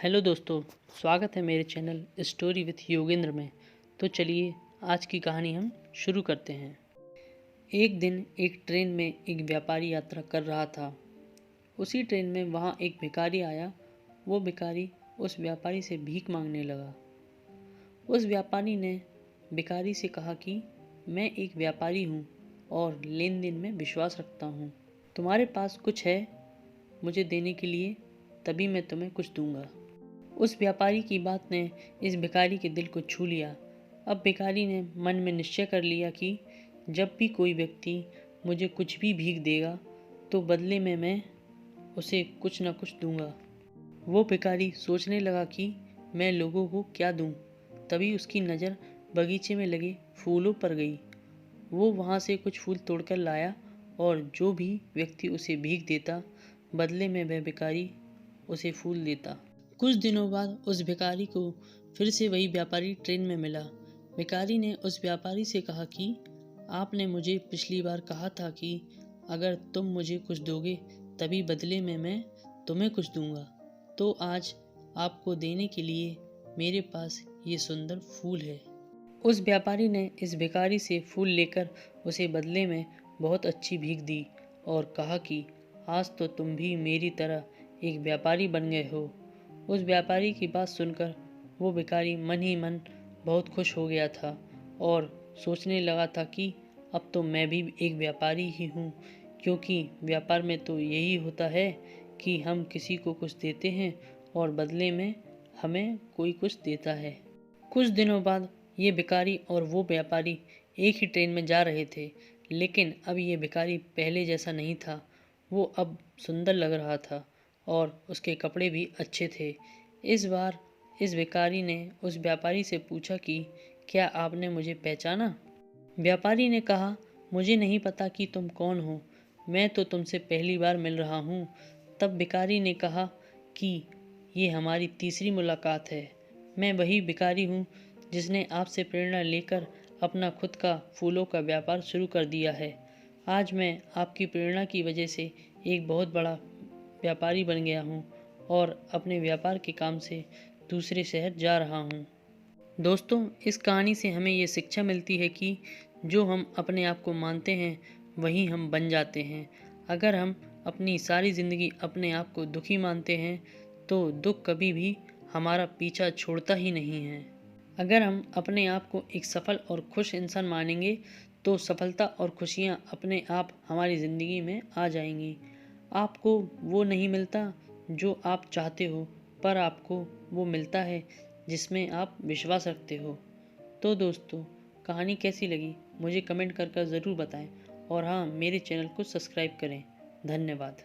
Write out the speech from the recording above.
Hello दोस्तों, स्वागत है मेरे चैनल स्टोरी विथ योगेंद्र में। तो चलिए आज की कहानी हम शुरू करते हैं। एक दिन एक ट्रेन में एक व्यापारी यात्रा कर रहा था। उसी ट्रेन में वहाँ एक भिखारी आया। वो भिखारी उस व्यापारी से भीख मांगने लगा। उस व्यापारी ने भिखारी से कहा कि मैं एक व्यापारी हूँ और लेन देन में विश्वास रखता हूँ। तुम्हारे पास कुछ है मुझे देने के लिए, तभी मैं तुम्हें कुछ दूंगा। उस व्यापारी की बात ने इस भिखारी के दिल को छू लिया। अब भिखारी ने मन में निश्चय कर लिया कि जब भी कोई व्यक्ति मुझे कुछ भी भीख देगा तो बदले में मैं उसे कुछ न कुछ दूंगा। वो भिखारी सोचने लगा कि मैं लोगों को क्या दूं। तभी उसकी नज़र बगीचे में लगे फूलों पर गई। वो वहाँ से कुछ फूल तोड़कर लाया और जो भी व्यक्ति उसे भीख देता बदले में वह भिखारी उसे फूल देता। कुछ दिनों बाद उस भिखारी को फिर से वही व्यापारी ट्रेन में मिला। भिखारी ने उस व्यापारी से कहा कि आपने मुझे पिछली बार कहा था कि अगर तुम मुझे कुछ दोगे तभी बदले में मैं तुम्हें कुछ दूंगा। तो आज आपको देने के लिए मेरे पास ये सुंदर फूल है। उस व्यापारी ने इस भिखारी से फूल लेकर उसे बदले में बहुत अच्छी भीख दी और कहा कि आज तो तुम भी मेरी तरह एक व्यापारी बन गए हो। उस व्यापारी की बात सुनकर वो भिखारी मन ही मन बहुत खुश हो गया था और सोचने लगा था कि अब तो मैं भी एक व्यापारी ही हूँ, क्योंकि व्यापार में तो यही होता है कि हम किसी को कुछ देते हैं और बदले में हमें कोई कुछ देता है। कुछ दिनों बाद ये भिखारी और वो व्यापारी एक ही ट्रेन में जा रहे थे, लेकिन अब ये भिखारी पहले जैसा नहीं था। वो अब सुंदर लग रहा था और उसके कपड़े भी अच्छे थे। इस बार इस भिखारी ने उस व्यापारी से पूछा कि क्या आपने मुझे पहचाना? व्यापारी ने कहा, मुझे नहीं पता कि तुम कौन हो, मैं तो तुमसे पहली बार मिल रहा हूँ। तब भिखारी ने कहा कि ये हमारी तीसरी मुलाकात है। मैं वही भिखारी हूँ जिसने आपसे प्रेरणा लेकर अपना खुद का फूलों का व्यापार शुरू कर दिया है। आज मैं आपकी प्रेरणा की वजह से एक बहुत बड़ा व्यापारी बन गया हूँ और अपने व्यापार के काम से दूसरे शहर जा रहा हूँ। दोस्तों, इस कहानी से हमें ये शिक्षा मिलती है कि जो हम अपने आप को मानते हैं वही हम बन जाते हैं। अगर हम अपनी सारी ज़िंदगी अपने आप को दुखी मानते हैं तो दुख कभी भी हमारा पीछा छोड़ता ही नहीं है। अगर हम अपने आप को एक सफल और खुश इंसान मानेंगे तो सफलता और खुशियाँ अपने आप हमारी ज़िंदगी में आ जाएंगी। आपको वो नहीं मिलता जो आप चाहते हो, पर आपको वो मिलता है जिसमें आप विश्वास रखते हो। तो दोस्तों, कहानी कैसी लगी मुझे कमेंट कर ज़रूर बताएं और हाँ, मेरे चैनल को सब्सक्राइब करें। धन्यवाद।